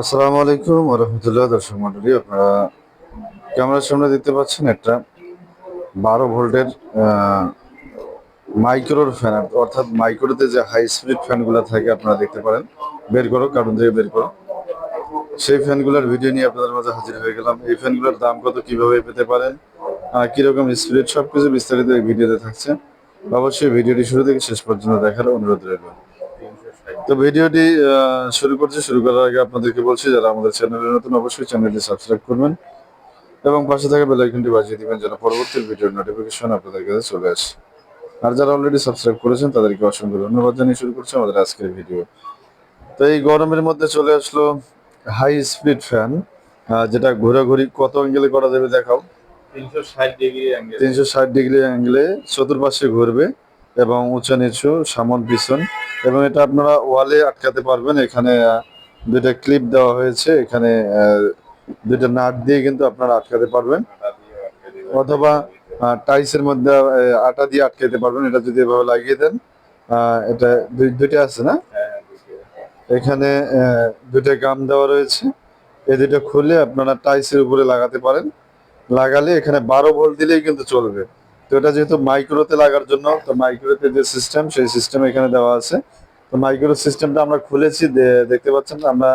আসসালামু আলাইকুম ওয়া রাহমাতুল্লাহ। দর্শক মণ্ডলী, আপনারা ক্যামেরার সামনে দেখতে পাচ্ছেন একটা 12 ভোল্টের মাইক্রোর ফ্যান, অর্থাৎ মাইক্রোতে যে হাই স্পিড ফ্যানগুলো থাকে আপনারা দেখতে পারেন। বের করো, কার্টুন থেকে বের করো। সেই ফ্যানগুলোর ভিডিও নিয়ে আপনাদের মাঝে হাজির হয়ে গেলাম। এই ফ্যানগুলোর দাম কত, কিভাবে পেতে পারেন, কিরকম স্পিড, সবকিছু বিস্তারিত এই ভিডিওতে থাকছে। অবশ্যই ভিডিওটি শুরু থেকে শেষ পর্যন্ত দেখার অনুরোধ রইল। তো ভিডিওটি শুরু করার আগে আপনাদেরকে বলছি, যারা আমাদের চ্যানেলে নতুন অবশ্যই চ্যানেলটি সাবস্ক্রাইব করবেন এবং পাশে থাকা বেল আইকনটি বাজিয়ে দিবেন যেন পরবর্তী ভিডিওর নোটিফিকেশন আপনাদের কাছে চলে আসে। আর যারা অলরেডি সাবস্ক্রাইব করেছেন তাদেরকে অসংখ্য ধন্যবাদ জানিয়ে শুরু করছি আমাদের আজকের ভিডিও। তো এই গরমের মধ্যে চলে আসলো হাই স্পিড ফ্যান, যেটা ঘোরাঘুরি কত অ্যাঙ্গেলে করা যাবে দেখাও। 360 ডিগ্রি অ্যাঙ্গেলে চতুর্পাশে ঘুরবে এবং উঁচু নিচু সামন পিছন, এবং এটা আপনারা ওয়ালে আটকাতে পারবেন। এখানে দুইটা ক্লিপ দেওয়া হয়েছে, এখানে দুইটা নাট দিয়ে কিন্তু আপনারা আটকাতে পারবেন, অথবা টাইসের মধ্যে আটা দিয়ে আটকাতে পারবেন। এটা যদি এভাবে লাগিয়ে দেন, এটা দুইটা আছে না, এখানে দুইটা গাম দেওয়া রয়েছে। এই দুইটা খুলে আপনারা টাইসের উপরে লাগাতে পারেন। লাগালে এখানে 12 ভোল্ট দিলেই কিন্তু চলবে। তো এটা যেহেতু মাইক্রোতে লাগার জন্য, তো মাইক্রোতে যে সিস্টেম, সেই সিস্টেম এখানে দেওয়া আছে। তো মাইক্রো সিস্টেমটা আমরা খুলেছি, দেখতে পাচ্ছেন। আমরা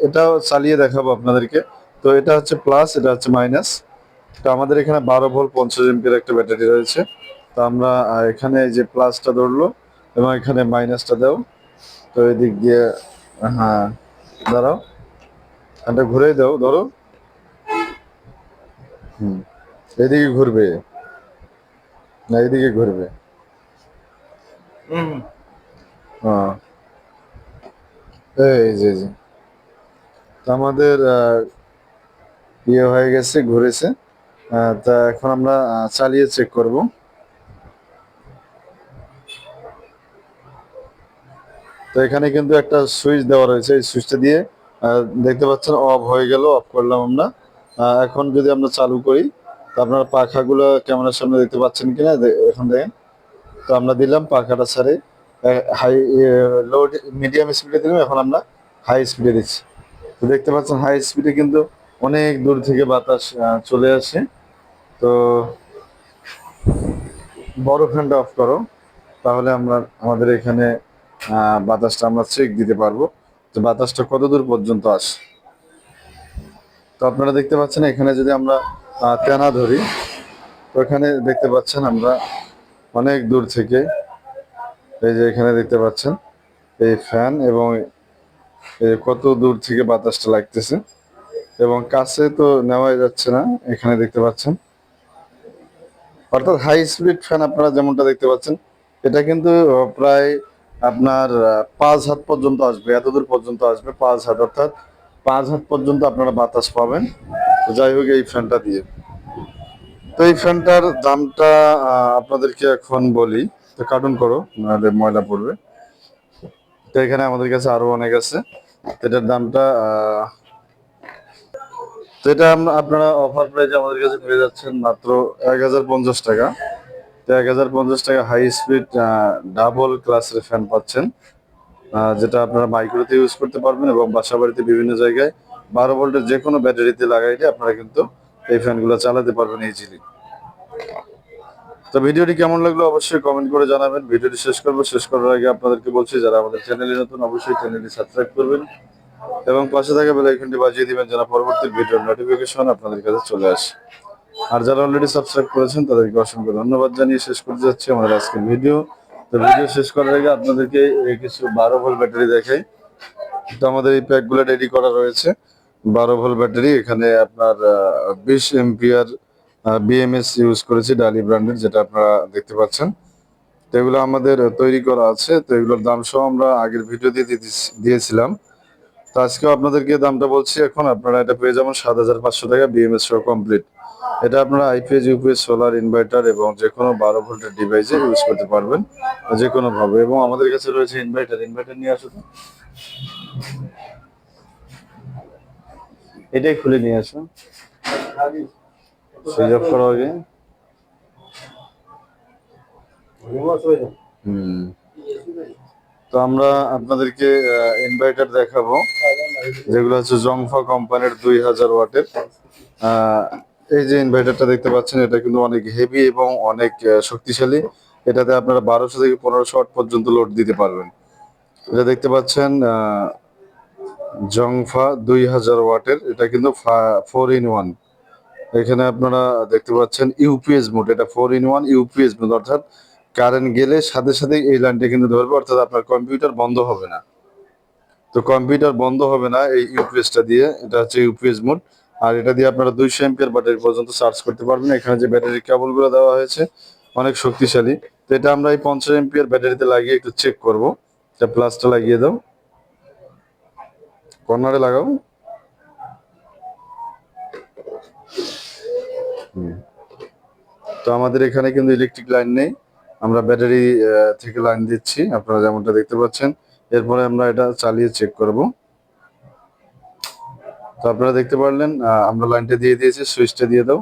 এটাও চালিয়ে দেখাবো আপনাদেরকে। তো এটা হচ্ছে প্লাস, এটা হচ্ছে মাইনাস। তো আমাদের এখানে 12 ভোল্ট 50 এমপির একটা ব্যাটারি রয়েছে। তো আমরা এখানে এই যে প্লাসটা ধরলো এবং এখানে মাইনাসটা দাও। তো এদিক দিয়ে, হ্যাঁ, দাঁড়াও, এটা ঘুরেই দাও, ধরো। হুম, এদিকে ঘুরবে না, এদিকে ঘুরবে। হ্যাঁ, এই যে যে তো আমাদের ইয়ে হয়ে গেছে, ঘুরেছে। তা এখন আমরা চালিয়ে চেক করব। তো এখানে কিন্তু একটা সুইচ দেওয়া রয়েছে, এই সুইচটা দিয়ে দেখতে পাচ্ছেন অফ হয়ে গেল, অফ করলাম আমরা। এখন যদি আমরা চালু করি, তো আপনার পাখাগুলো ক্যামেরার সামনে দেখতে পাচ্ছেন কিনা, এখন দেখেন। তো আমরা দিলাম পাখাটা ছাড়ে, হাই লো মিডিয়াম স্পিডে দিলাম, এখন আমরা হাই স্পিডে দিচ্ছি। তো দেখতে পাচ্ছেন হাই স্পিডে কিন্তু অনেক দূর থেকে বাতাস চলে আসে। তো বড় ফ্যানটা অফ করো, তাহলে আমরা আমাদের এখানে বাতাসটা আমরা চেক দিতে পারবো যে বাতাসটা কত দূর পর্যন্ত আসে। তো আপনারা দেখতে পাচ্ছেন এখানে যদি আমরা তেনা ধরি, তো এখানে দেখতে পাচ্ছেন আমরা অনেক দূর থেকে, এই যে এখানে দেখতে পাচ্ছেন এই ফ্যান, এবং এই কত দূর থেকে বাতাসটা লাগতেছে, এবং কাছে তো নেওয়াই যাচ্ছে না। এখানে দেখতে পাচ্ছেন, অর্থাৎ হাই স্পিড ফ্যান আপনারা যেমনটা দেখতে পাচ্ছেন, এটা কিন্তু প্রায় আপনার 5 হাত পর্যন্ত আসবে, এত দূর পর্যন্ত আসবে 5 হাত, অর্থাৎ 5 হাত পর্যন্ত আপনারা বাতাস পাবেন। তো যাই হোক, এই ফ্যানটা দিয়ে, তো এই ফ্যানটার দামটা আপনাদেরকে এখন বলি। তো কার্টুন করো, নাহলে ময়লা পড়বে। তো এখানে আমাদের কাছে আরো অনেক আছে। এটার দামটা তো এটা আপনারা অফার প্রাইসে আমাদের কাছে পেয়ে যাচ্ছেন মাত্র 1050 টাকা। তো 1050 টাকা হাই স্পিড ডাবল ক্লাসের ফ্যান পাচ্ছেন, যেটা আপনারা মাইক্রোতে ইউজ করতে পারবেন এবং বাসা বাড়িতে বিভিন্ন জায়গায় 12 ভোল্টের যে কোনো ব্যাটারিতে লাগাইলে আপনারা কিন্তু এই ফ্যানগুলো চালাতে পারবেন ইজিলি। তো ভিডিওটি কেমন লাগলো অবশ্যই কমেন্ট করে জানাবেন। ভিডিওটি শেষ করার আগে আপনাদেরকে বলছি, যারা আমাদের চ্যানেলে নতুন অবশ্যই চ্যানেলটি সাবস্ক্রাইব করবেন এবং পাশে থাকা বেল আইকনটি বাজিয়ে দিবেন যেন পরবর্তী ভিডিওর নোটিফিকেশন আপনাদের কাছে চলে আসে। আর যারা অলরেডি সাবস্ক্রাইব করেছেন তাদেরকে অসংখ্য ধন্যবাদ জানিয়ে শেষ করতে যাচ্ছি আমাদের আজকের ভিডিও। তো ভিডিও শেষ করার আগে আপনাদেরকে কিছু 12 ভোল্ট ব্যাটারি দেখাই। তো আমাদের এই প্যাকগুলো রেডি করা রয়েছে। 12 ভোল্ট ব্যাটারি, এখানে আপনার 20 এমপিআর বিএমএস ইউজ করেছি, ডালি ব্র্যান্ডের, যেটা আপনারা দেখতে পাচ্ছেন। তো এগুলো আমাদের তৈরি করা আছে। তো এগুলোর দাম সহ আমরা আগের ভিডিও দিয়েছিলাম। তো আজকেও আপনাদেরকে দামটা বলছি। এখন আপনারা এটা পেয়ে যাবেন 7500 টাকা বিএমএস সহ কমপ্লিট। এটা আপনারা আইপিএস ইউপিএস সোলার ইনভার্টার এবং যে কোনো 12 ভোল্টের ডিভাইসে ইউজ করতে পারবেন যে কোনো ভাবে। এবং আমাদের কাছে রয়েছে ইনভার্টার, ইনভার্টার নিয়ে আসুন, এটাই খুলে নিয়ে আসুন, সুইচ অফ করা আগে। হুম, তো আমরা আপনাদেরকে ইনভার্টার দেখাবো, যেগুলো হচ্ছে জংফা কোম্পানির 2000 ওয়াটের। এই যে ইনভার্টারটা দেখতে পাচ্ছেন, এটা কিন্তু অনেক হেভি এবং অনেক শক্তিশালী। এটাতে আপনারা 1200 থেকে 1500 ওয়াট পর্যন্ত লোড দিতে পারবেন। এটা দেখতে পাচ্ছেন জংফা 2000 ওয়াটের, এটা কিন্তু 4 in 1। এখানে আপনারা দেখতে পাচ্ছেন ইউপিএস মোড, এটা 4 in 1 ইউপিএস মোড, অর্থাৎ কারেন্ট গেলে সাথে সাথে এই লাইনটা কিন্তু ধরবে, অর্থাৎ আপনার কম্পিউটার বন্ধ হবে না। তো কম্পিউটার বন্ধ হবে না এই ইউপিএসটা দিয়ে, এটা হচ্ছে ইউপিএস মোড। আর এটা দিয়ে আপনারা 200 এম্পিয়ার ব্যাটারি পর্যন্ত চার্জ করতে পারবেন। এখানে যে ব্যাটারি কেবলগুলো দেওয়া হয়েছে অনেক শক্তিশালী। তো এটা আমরা এই 50 এম্পিয়ার ব্যাটারিতে লাগিয়ে একটু চেক করব। এটা প্লাসটা লাগিয়ে দাও, কর্নারে লাগাও। তো আমাদের এখানে কিন্তু ইলেকট্রিক লাইন নেই, আমরা ব্যাটারি থেকে লাইন দিচ্ছি, আপনারা যেমনটা দেখতে পাচ্ছেন। এরপরে আমরা এটা চালিয়ে চেক করব। তো আপনারা দেখতে পারলেন আমরা লাইনটা দিয়ে দিয়েছি, সুইচটা দিয়ে দাও।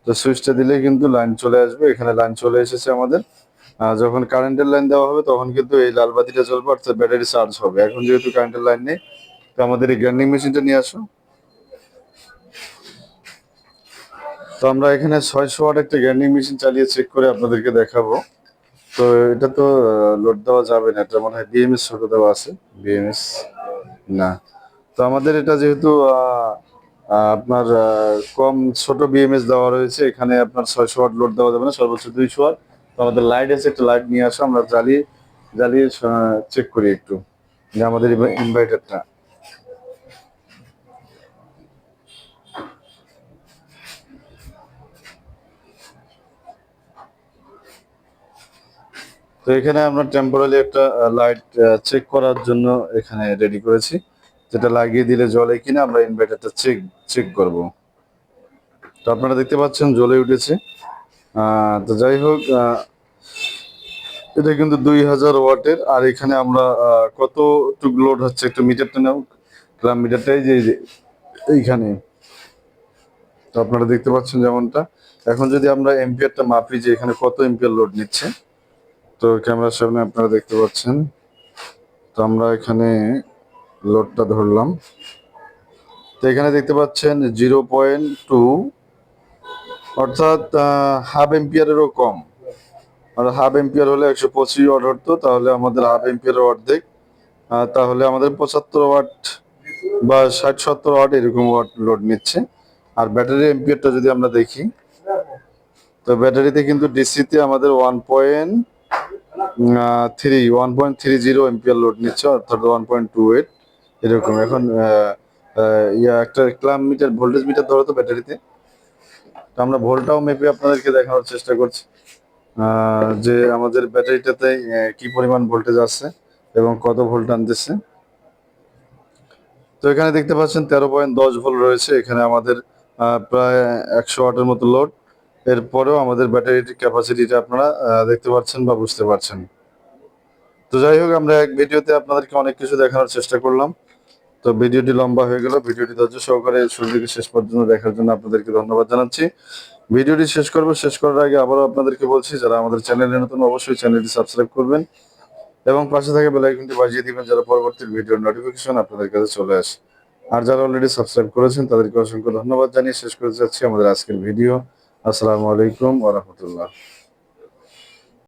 তো সুইচটা দিলে কিন্তু লাইন চলে আসবে, এখানে লাইন চলে এসেছে আমাদের। যখন কারেন্টের লাইন দেওয়া হবে তখন কিন্তু এই লাল বাতিটা জ্বলবে, অর্থাৎ ব্যাটারি চার্জ হবে। এখন যেহেতু কারেন্টের লাইন নেই, তো আমাদের এই গ্রাইন্ডিং মেশিনটা নিয়ে আসো। তো আমরা এখানে 600 ওয়াট একটা গ্রাইন্ডিং মেশিন চালিয়ে চেক করে আপনাদেরকে দেখাবো। তো এটা তো লোড দেওয়া যাবে না, এটা মনে হয় বিএমএস ছোট দেওয়া আছে, বিএমএস না। তো আমাদের এটা যেহেতু আপনার কম ছোট বিএমএস দেওয়া রয়েছে, এখানে আপনার 600 ওয়াট লোড দেওয়া যাবে না, সর্বোচ্চ 200 ওয়াট। তো আমাদের লাইট আছে, একটা লাইট নিয়ে আসো, আমরা জ্বালিয়ে জ্বালিয়ে চেক করি একটু যে আমাদের ইনভার্টারটা। তো এখানে আমরা টেম্পোরারি একটা লাইট চেক করার জন্য এখানে রেডি করেছি, যেটা লাগিয়ে দিলে জ্বলে কিনা আমরা ইনভার্টারটা চেক করব। তো আপনারা দেখতে পাচ্ছেন জ্বলে উঠেছে। তো যাই হোক, এটা কিন্তু 2000 ওয়াটের। আর এখানে আমরা কতটুক লোড হচ্ছে একটু মিটারটা নাও, গ্রাম মিটারটাই যে এইখানে। তো আপনারা দেখতে পাচ্ছেন যেমনটা। এখন যদি আমরা এম্পিয়ারটা মাপি যে এখানে কত এম্পিয়ার লোড নিচ্ছে, তো ক্যামেরার সামনে আপনারা দেখতে পাচ্ছেন। তো আমরা এখানে লোডটা ধরলাম, তো এখানে দেখতে পাচ্ছেন 0.2, অর্থাৎ হাফ এম্পিয়ারেরও কম। আর হাফ এম্পিয়ার হলে 125 ওয়াট হতো, তাহলে আমাদের হাফ এম্পিয়ারের অর্ধেক, তাহলে আমাদের 75 ওয়াট বা 60-70 ওয়াট এরকম ওয়াট লোড নিচ্ছে। আর ব্যাটারি এম্পিয়ারটা যদি আমরা দেখি, তো ব্যাটারিতে কিন্তু ডিসিতে আমাদের 1.30 এম্পিয়ার লোড নিচ্ছে, অর্থাৎ 1.28 এরকম। এখন একটা ক্লাম মিটার, ভোল্টেজ মিটার ধরো তো ব্যাটারিতে। তো আমরা ভোল্টটাও মেপে আপনাদেরকে দেখানোর চেষ্টা করছি যে আমাদের ব্যাটারিটাতে কি পরিমাণ ভোল্টেজ আছে এবং কত ভোল্ট আনতেছে। তো এখানে দেখতে পাচ্ছেন 13.10 ভোল্ট রয়েছে। এখানে আমাদের প্রায় 100 ওয়াটের মতো লোড। এরপরেও আমাদের ব্যাটারির ক্যাপাসিটিটা আপনারা দেখতে পাচ্ছেন বা বুঝতে পারছেন। তো যাই হোক, আমরা এক ভিডিওতে আপনাদেরকে অনেক কিছু দেখানোর চেষ্টা করলাম। তো ভিডিওটি লম্বা হয়ে গেল, ভিডিওটি ধৈর্য সহকারে শুরু থেকে শেষ পর্যন্ত দেখার জন্য আপনাদেরকে ধন্যবাদ জানাচ্ছি। ভিডিওটি শেষ করার আগে আবারও আপনাদেরকে বলছি, যারা আমাদের চ্যানেলে নতুন অবশ্যই চ্যানেলটি সাবস্ক্রাইব করবেন এবং পাশে থাকা বেল আইকনটি বাজিয়ে দিবেন, যারা পরবর্তী ভিডিওর নোটিফিকেশন আপনাদের কাছে চলে আসে। আর যারা অলরেডি সাবস্ক্রাইব করেছেন তাদেরকে অসংখ্য ধন্যবাদ জানিয়ে শেষ করতে যাচ্ছি আমাদের আজকের ভিডিও। আসসালামু আলাইকুম ওয়া রাহমাতুল্লাহ।